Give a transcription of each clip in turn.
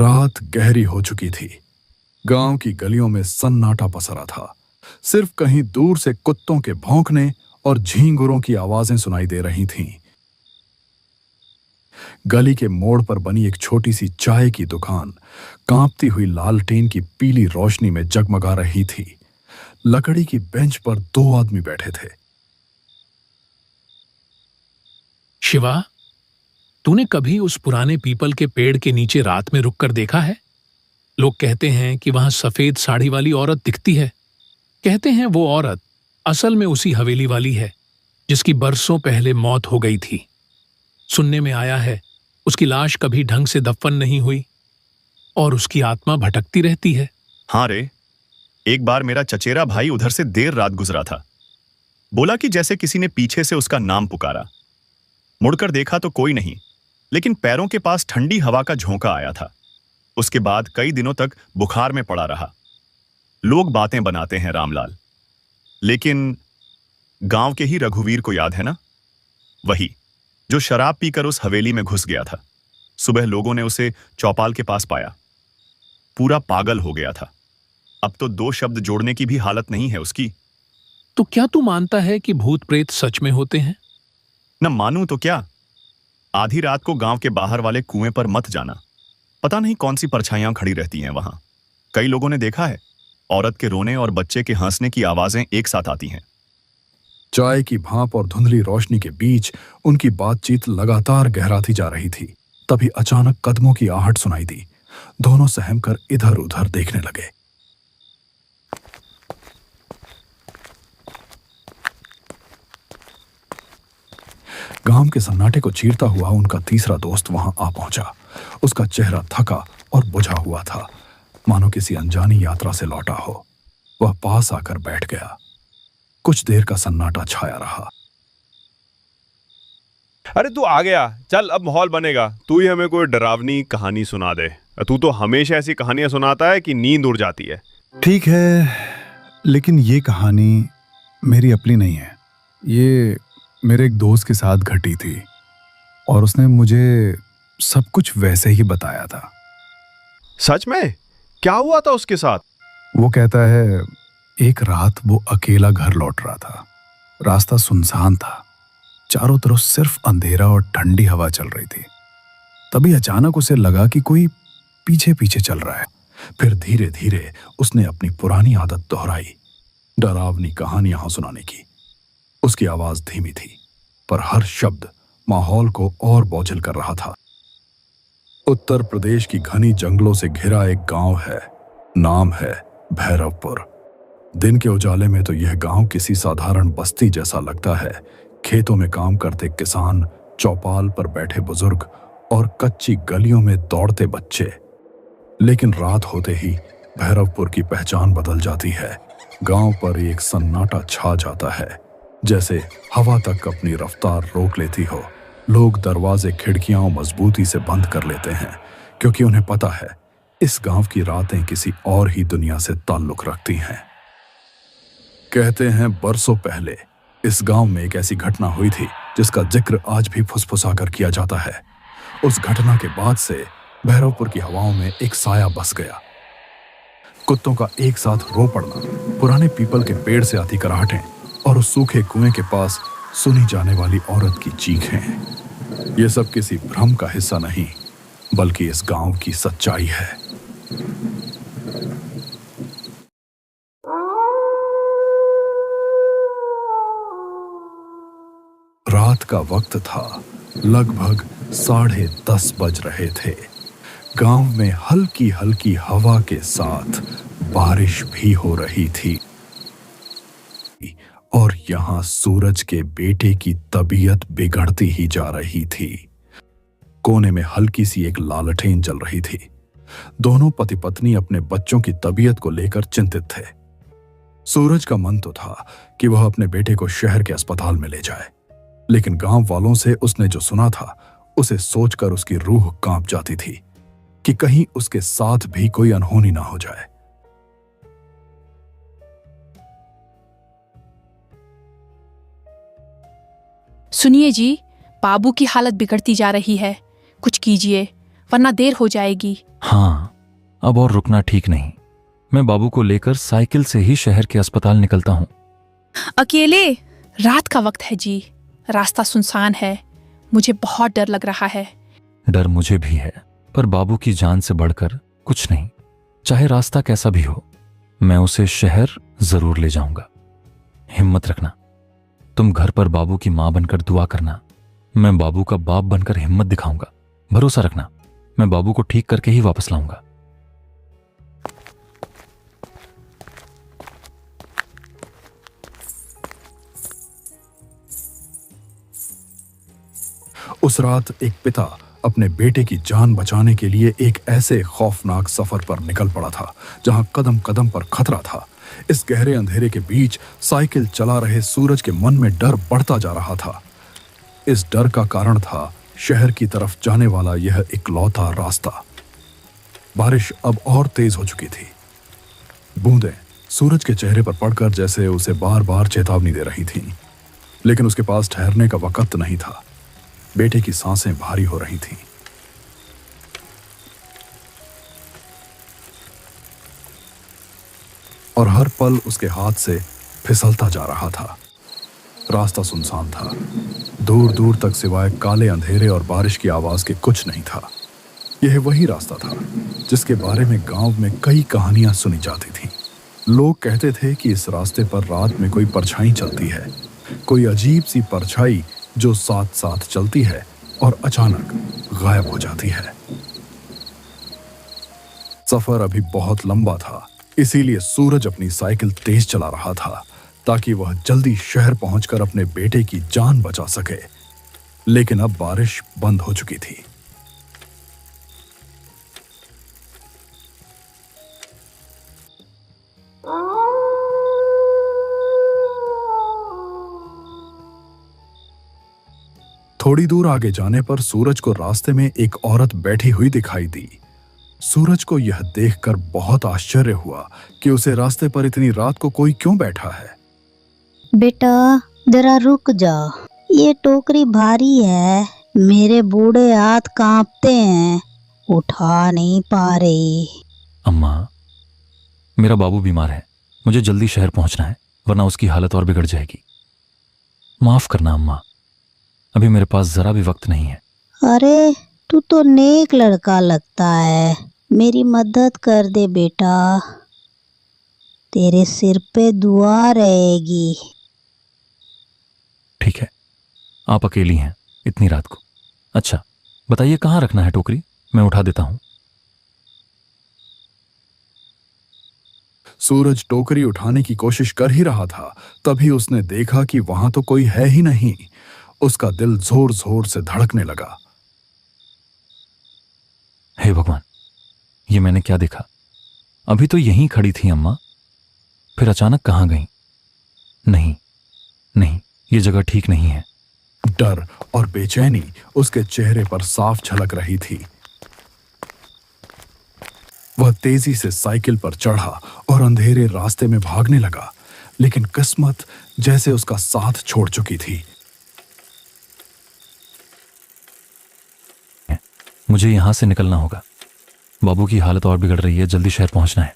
रात गहरी हो चुकी थी। गांव की गलियों में सन्नाटा पसरा था। सिर्फ कहीं दूर से कुत्तों के भौंकने और झींगुरों की आवाजें सुनाई दे रही थीं। गली के मोड़ पर बनी एक छोटी सी चाय की दुकान कांपती हुई लालटेन की पीली रोशनी में जगमगा रही थी। लकड़ी की बेंच पर 2 आदमी बैठे थे। शिवा, तूने कभी उस पुराने पीपल के पेड़ के नीचे रात में रुककर देखा है? लोग कहते हैं कि वहां सफेद साड़ी वाली औरत दिखती है। कहते हैं वो औरत असल में उसी हवेली वाली है जिसकी बरसों पहले मौत हो गई थी। सुनने में आया है उसकी लाश कभी ढंग से दफन नहीं हुई और उसकी आत्मा भटकती रहती है। हाँ रे, एक बार मेरा चचेरा भाई उधर से देर रात गुजरा था। बोला कि जैसे किसी ने पीछे से उसका नाम पुकारा। मुड़कर देखा तो कोई नहीं, लेकिन पैरों के पास ठंडी हवा का झोंका आया था। उसके बाद कई दिनों तक बुखार में पड़ा रहा। लोग बातें बनाते हैं रामलाल, लेकिन गांव के ही रघुवीर को याद है ना? वही जो शराब पीकर उस हवेली में घुस गया था। सुबह लोगों ने उसे चौपाल के पास पाया। पूरा पागल हो गया था। अब तो 2 शब्द जोड़ने की भी हालत नहीं है उसकी। तो क्या तू मानता है कि भूत प्रेत सच में होते हैं? न मानूं तो क्या। आधी रात को गांव के बाहर वाले कुएं पर मत जाना। पता नहीं कौन सी परछाइयां खड़ी रहती हैं वहां। कई लोगों ने देखा है, औरत के रोने और बच्चे के हंसने की आवाजें एक साथ आती हैं। चाय की भाप और धुंधली रोशनी के बीच उनकी बातचीत लगातार गहराती जा रही थी। तभी अचानक कदमों की आहट सुनाई दी। दोनों सहमकर इधर उधर देखने लगे। गांव के सन्नाटे को चीरता हुआ उनका तीसरा दोस्त वहां आ पहुंचा। उसका चेहरा थका और बुझा हुआ था, मानो किसी अनजानी यात्रा से लौटा हो। वह पास आकर बैठ गया। कुछ देर का सन्नाटा छाया रहा। अरे तू आ गया, चल अब माहौल बनेगा। तू ही हमें कोई डरावनी कहानी सुना दे। तू तो हमेशा ऐसी कहानियां सुनाता है कि नींद उड़ जाती है। ठीक है, लेकिन ये कहानी मेरी अपनी नहीं है। ये मेरे एक दोस्त के साथ घटी थी और उसने मुझे सब कुछ वैसे ही बताया था। सच में? क्या हुआ था उसके साथ? वो कहता है एक रात वो अकेला घर लौट रहा था। रास्ता सुनसान था, चारों तरफ सिर्फ अंधेरा और ठंडी हवा चल रही थी। तभी अचानक उसे लगा कि कोई पीछे पीछे चल रहा है। फिर धीरे धीरे उसने अपनी पुरानी आदत दोहराई, डरावनी कहानियां सुनाने की। उसकी आवाज धीमी थी, पर हर शब्द माहौल को और बोझिल कर रहा था। उत्तर प्रदेश की घनी जंगलों से घिरा एक गांव है, नाम है भैरवपुर। दिन के उजाले में तो यह गांव किसी साधारण बस्ती जैसा लगता है। खेतों में काम करते किसान, चौपाल पर बैठे बुजुर्ग और कच्ची गलियों में दौड़ते बच्चे। लेकिन रात होते ही भैरवपुर की पहचान बदल जाती है। गांव पर एक सन्नाटा छा जाता है, जैसे हवा तक अपनी रफ्तार रोक लेती हो। लोग दरवाजे खिड़कियां मजबूती से बंद कर लेते हैं, क्योंकि उन्हें पता है इस गांव की रातें किसी और ही दुनिया से ताल्लुक रखती हैं। कहते हैं बरसों पहले इस गांव में एक ऐसी घटना हुई थी जिसका जिक्र आज भी फुसफुसाकर किया जाता है। उस घटना के बाद से भैरवपुर की हवाओं में एक साया बस गया। कुत्तों का एक साथ रो पड़ना, पुराने पीपल के पेड़ से आती कराहटें और उस सूखे कुएं के पास सुनी जाने वाली औरत की चीखें, ये सब किसी भ्रम का हिस्सा नहीं, बल्कि इस गांव की सच्चाई है। रात का वक्त था, लगभग 10:30 बज रहे थे। गांव में हल्की हल्की हवा के साथ बारिश भी हो रही थी और यहां सूरज के बेटे की तबीयत बिगड़ती ही जा रही थी। कोने में हल्की सी एक लालटेन जल रही थी। दोनों पति पत्नी अपने बच्चों की तबीयत को लेकर चिंतित थे। सूरज का मन तो था कि वह अपने बेटे को शहर के अस्पताल में ले जाए, लेकिन गांव वालों से उसने जो सुना था उसे सोचकर उसकी रूह कांप जाती थी कि कहीं उसके साथ भी कोई अनहोनी ना हो जाए। सुनिए जी, बाबू की हालत बिगड़ती जा रही है। कुछ कीजिए, वरना देर हो जाएगी। हाँ, अब और रुकना ठीक नहीं। मैं बाबू को लेकर साइकिल से ही शहर के अस्पताल निकलता हूँ। अकेले? रात का वक्त है जी, रास्ता सुनसान है, मुझे बहुत डर लग रहा है। डर मुझे भी है, पर बाबू की जान से बढ़कर कुछ नहीं। चाहे रास्ता कैसा भी हो, मैं उसे शहर जरूर ले जाऊंगा। हिम्मत रखना। तुम घर पर बाबू की मां बनकर दुआ करना। मैं बाबू का बाप बनकर हिम्मत दिखाऊंगा। भरोसा रखना, मैं बाबू को ठीक करके ही वापस लाऊंगा। उस रात एक पिता अपने बेटे की जान बचाने के लिए एक ऐसे खौफनाक सफर पर निकल पड़ा था जहां कदम कदम पर खतरा था। इस गहरे अंधेरे के बीच साइकिल चला रहे सूरज के मन में डर बढ़ता जा रहा था। इस डर का कारण था शहर की तरफ जाने वाला यह इकलौता रास्ता। बारिश अब और तेज हो चुकी थी। बूंदें सूरज के चेहरे पर पड़कर जैसे उसे बार बार चेतावनी दे रही थीं, लेकिन उसके पास ठहरने का वक्त नहीं था। बेटे की सांसें भारी हो रही थीं। और हर पल उसके हाथ से फिसलता जा रहा था। रास्ता सुनसान था। दूर दूर तक सिवाय काले अंधेरे और बारिश की आवाज के कुछ नहीं था। यह वही रास्ता था जिसके बारे में गांव में कई कहानियां सुनी जाती थीं। लोग कहते थे कि इस रास्ते पर रात में कोई परछाई चलती है, कोई अजीब सी परछाई जो साथ साथ चलती है और अचानक गायब हो जाती है। सफर अभी बहुत लंबा था, इसीलिए सूरज अपनी साइकिल तेज चला रहा था ताकि वह जल्दी शहर पहुंचकर अपने बेटे की जान बचा सके। लेकिन अब बारिश बंद हो चुकी थी। थोड़ी दूर आगे जाने पर सूरज को रास्ते में एक औरत बैठी हुई दिखाई दी। सूरज को यह देखकर बहुत आश्चर्य हुआ कि उसे रास्ते पर इतनी रात को कोई क्यों बैठा है। बेटा जरा रुक जा, ये टोकरी भारी है, मेरे बूढ़े हाथ कांपते हैं, उठा नहीं पा रही। अम्मा, मेरा बाबू बीमार है, मुझे जल्दी शहर पहुंचना है, वरना उसकी हालत और बिगड़ जाएगी। माफ करना अम्मा, अभी मेरे पास जरा भी वक्त नहीं है। अरे तू तो नेक लड़का लगता है, मेरी मदद कर दे बेटा, तेरे सिर पे दुआ रहेगी। ठीक है, आप अकेली हैं इतनी रात को। अच्छा बताइए कहाँ रखना है टोकरी, मैं उठा देता हूं। सूरज टोकरी उठाने की कोशिश कर ही रहा था, तभी उसने देखा कि वहां तो कोई है ही नहीं। उसका दिल जोर जोर से धड़कने लगा। हे भगवान, ये मैंने क्या देखा? अभी तो यहीं खड़ी थी अम्मा, फिर अचानक कहां गई? नहीं नहीं, ये जगह ठीक नहीं है। डर और बेचैनी उसके चेहरे पर साफ झलक रही थी। वह तेजी से साइकिल पर चढ़ा और अंधेरे रास्ते में भागने लगा, लेकिन किस्मत जैसे उसका साथ छोड़ चुकी थी। मुझे यहां से निकलना होगा, बाबू की हालत और बिगड़ रही है, जल्दी शहर पहुंचना है।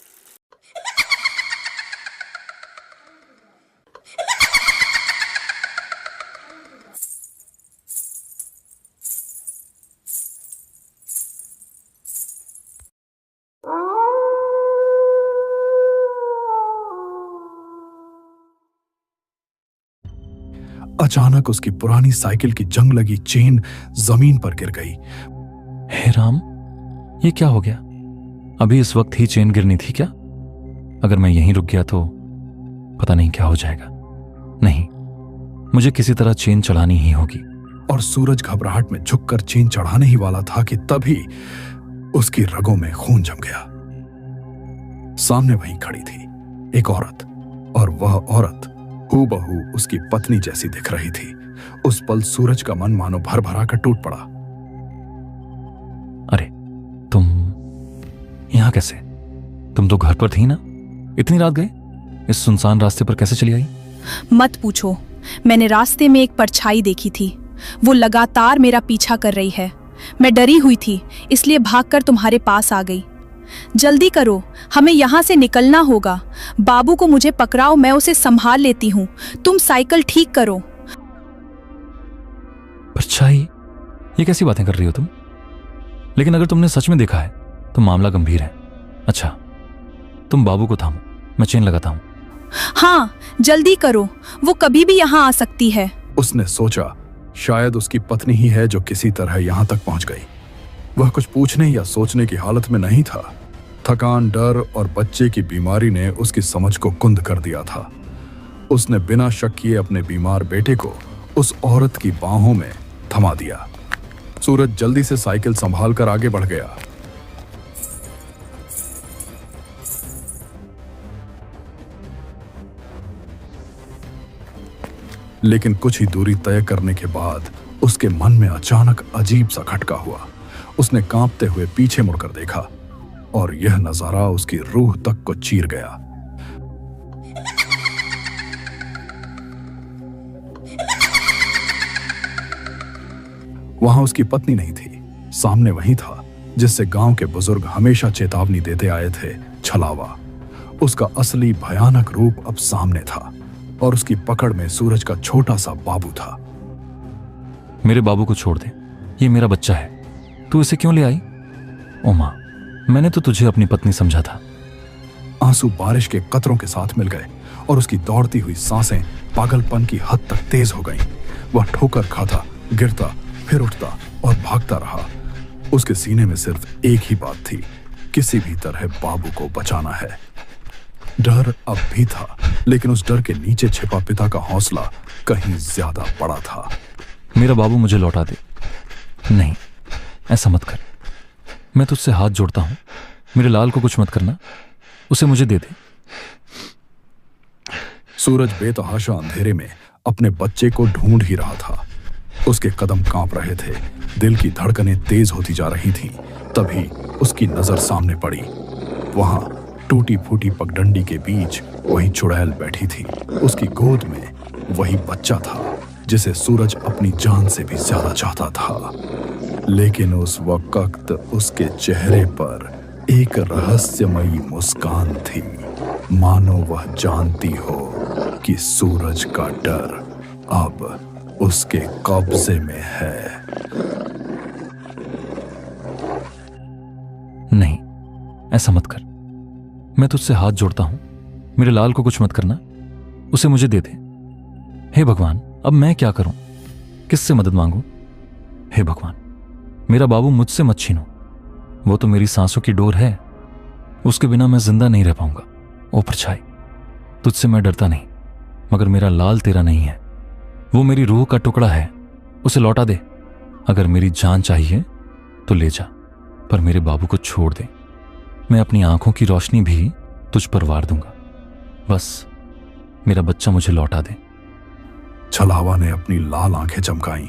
अचानक उसकी पुरानी साइकिल की जंग लगी चेन जमीन पर गिर गई। हे राम, ये क्या हो गया? अभी इस वक्त ही चेन गिरनी थी क्या? अगर मैं यहीं रुक गया तो पता नहीं क्या हो जाएगा। नहीं, मुझे किसी तरह चेन चढ़ानी ही होगी। और सूरज घबराहट में झुककर चेन चढ़ाने ही वाला था कि तभी उसकी रगों में खून जम गया। सामने वहीं खड़ी थी एक औरत, और वह औरत हूबहू उसकी पत्नी जैसी दिख रही थी। उस पल सूरज का मन मानो भर भरा कर टूट पड़ा। अरे तुम यहां कैसे? तुम तो घर पर थी ना? इतनी रात गए? इस सुनसान रास्ते पर कैसे चली आई? मत पूछो, मैंने रास्ते में एक परछाई देखी थी। वो लगातार मेरा पीछा कर रही है। मैं डरी हुई थी, इसलिए भागकर तुम्हारे पास आ गई। जल्दी करो, हमें यहाँ से निकलना होगा। बाबू को मुझे पकड़ाओ, मैं उसे संभाल लेती हूँ। तुम साइकिल ठीक करो। परछाई, ये कैसी बातें कर रही हो तुम? लेकिन अगर तुमने सच में देखा है तो मामला गंभीर है। अच्छा, तुम बाबू को थामो, मैं चेन लगाता हूं। हाँ, जल्दी करो, वो कभी भी यहाँ आ सकती है। उसने सोचा शायद उसकी पत्नी ही है जो किसी तरह यहां तक पहुंच गई। वह कुछ पूछने या सोचने की हालत में नहीं था। थकान, डर और बच्चे की बीमारी ने उसकी समझ को कुंद कर दिया था। उसने बिना शक किए अपने बीमार बेटे को उस औरत की बाहों में थमा दिया। सूरज जल्दी से साइकिल संभालकर आगे बढ़ गया। लेकिन कुछ ही दूरी तय करने के बाद उसके मन में अचानक अजीब सा खटका हुआ। उसने कांपते हुए पीछे मुड़कर देखा और यह नजारा उसकी रूह तक को चीर गया। वहां उसकी पत्नी नहीं थी, सामने वही था जिससे गांव के बुजुर्ग हमेशा चेतावनी देते आए थे, छलावा। उसका असली भयानक रूप अब सामने था और उसकी पकड़ में सूरज का छोटा सा बाबू था। मेरे बाबू को छोड़ दे, ये मेरा बच्चा है। तू इसे क्यों ले आई? ओ मां, मैंने तो तुझे अपनी पत्नी समझा था। आंसू बारिश के कतरों के साथ मिल गए और उसकी दौड़ती हुई सांसें पागलपन की हद तक तेज हो गईं। वह ठोकर खाता, गिरता, फिर उठता और भागता रहा। उसके सीने में सिर्फ एक ही बात थी, किसी भी तरह बाबू को बचाना है। डर अब भी था, लेकिन उस डर के नीचे छिपा पिता का हौसला कहीं ज्यादा बड़ा था। मेरा बाबू मुझे लौटा दे। नहीं, ऐसा मत कर, मैं तुझसे हाथ जोड़ता हूं। मेरे लाल को कुछ मत करना, उसे मुझे दे दे। सूरज बेतहाशा अंधेरे में अपने बच्चे को ढूंढ ही रहा था। उसके कदम कांप रहे थे, दिल की धड़कनें तेज होती जा रही थीं। तभी उसकी नजर सामने पड़ी। वहां टूटी फूटी पगडंडी के बीच वही चुड़ैल बैठी थी। उसकी गोद में वही बच्चा था जिसे सूरज अपनी जान से भी ज्यादा चाहता था। लेकिन उस वक्त उसके चेहरे पर एक रहस्यमयी मुस्कान थी, मानो वह जानती हो कि सूरज का डर अब उसके कब्जे में है। नहीं, ऐसा मत कर, मैं तुझसे हाथ जोड़ता हूं। मेरे लाल को कुछ मत करना, उसे मुझे दे दे। हे भगवान, अब मैं क्या करूं? किससे मदद मांगूं? हे भगवान, मेरा बाबू मुझसे मत छीनो। वो तो मेरी सांसों की डोर है, उसके बिना मैं जिंदा नहीं रह पाऊंगा। ओ परछाई, तुझसे मैं डरता नहीं, मगर मेरा लाल तेरा नहीं है। वो मेरी रूह का टुकड़ा है, उसे लौटा दे। अगर मेरी जान चाहिए तो ले जा, पर मेरे बाबू को छोड़ दे। मैं अपनी आंखों की रोशनी भी तुझ पर वार दूंगा। बस मेरा बच्चा मुझे लौटा दे। छलावा ने अपनी लाल आंखें चमकाईं।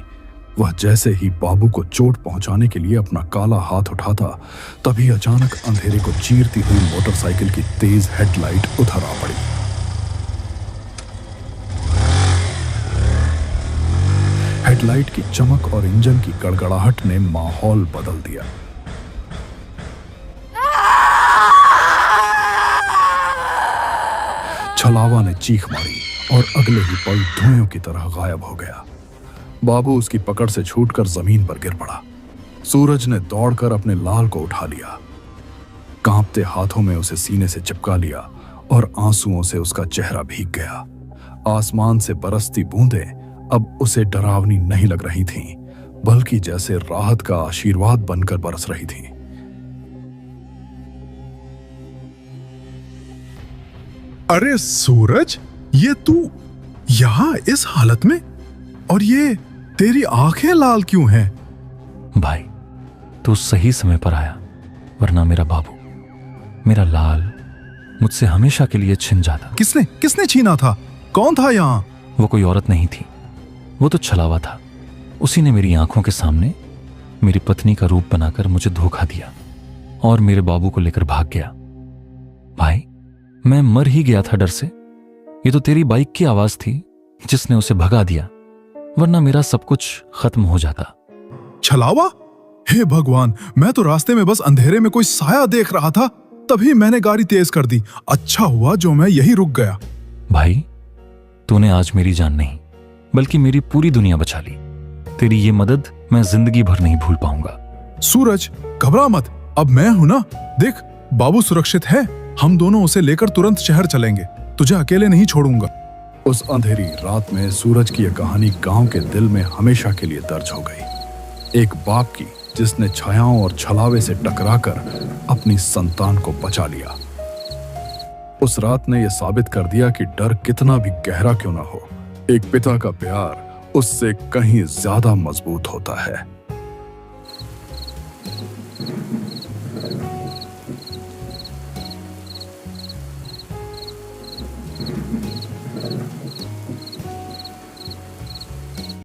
वह जैसे ही बाबू को चोट पहुंचाने के लिए अपना काला हाथ उठाता, तभी अचानक अंधेरे को चीरती हुई मोटरसाइकिल की तेज हेडलाइट उधर आ पड़ी। हेडलाइट की चमक और इंजन की गड़गड़ाहट ने माहौल बदल दिया। छलावा ने चीख मारी और अगले ही पल धुएं की तरह गायब हो गया। बाबू उसकी पकड़ से छूटकर जमीन पर गिर पड़ा। सूरज ने दौड़कर अपने लाल को उठा लिया, कांपते हाथों में उसे सीने से चिपका लिया और आंसुओं से उसका चेहरा भीग गया। आसमान से बरसती बूंदें अब उसे डरावनी नहीं लग रही थीं, बल्कि जैसे राहत का आशीर्वाद बनकर बरस रही थीं। अरे सूरज, ये तू यहां इस हालत में? और ये तेरी आंखें लाल क्यों हैं? भाई, तू सही समय पर आया, वरना मेरा बाबू, मेरा लाल मुझसे हमेशा के लिए छिन जाता। किसने छीना था? कौन था यहां? वो कोई औरत नहीं थी, वो तो छलावा था। उसी ने मेरी आंखों के सामने मेरी पत्नी का रूप बनाकर मुझे धोखा दिया और मेरे बाबू को लेकर भाग गया। भाई, मैं मर ही गया था डर से। ये तो तेरी बाइक की आवाज थी जिसने उसे भगा दिया, वरना मेरा सब कुछ खत्म हो जाता। छलावा, हे भगवान, मैं तो रास्ते में बस अंधेरे में कोई साया देख रहा था, तभी मैंने गाड़ी तेज कर दी। अच्छा हुआ जो मैं यही रुक गया। भाई, तूने आज मेरी जान नहीं बल्कि मेरी पूरी दुनिया बचा ली। तेरी ये मदद मैं जिंदगी भर नहीं भूल पाऊंगा। सूरज, घबरा मत, अब मैं हूं ना। देख, बाबू सुरक्षित है। हम दोनों उसे लेकर तुरंत शहर चलेंगे। तुझे अकेले नहीं छोड़ूंगा। उस अंधेरी रात में सूरज की यह कहानी गांव के दिल में हमेशा के लिए दर्ज हो गई। एक बाप की जिसने छायाओं और छलावे से टकराकर अपनी संतान को बचा लिया। उस रात ने यह साबित कर दिया कि डर कितना भी गहरा क्यों ना हो, एक पिता का प्यार उससे कहीं ज्यादा मजबूत होता है।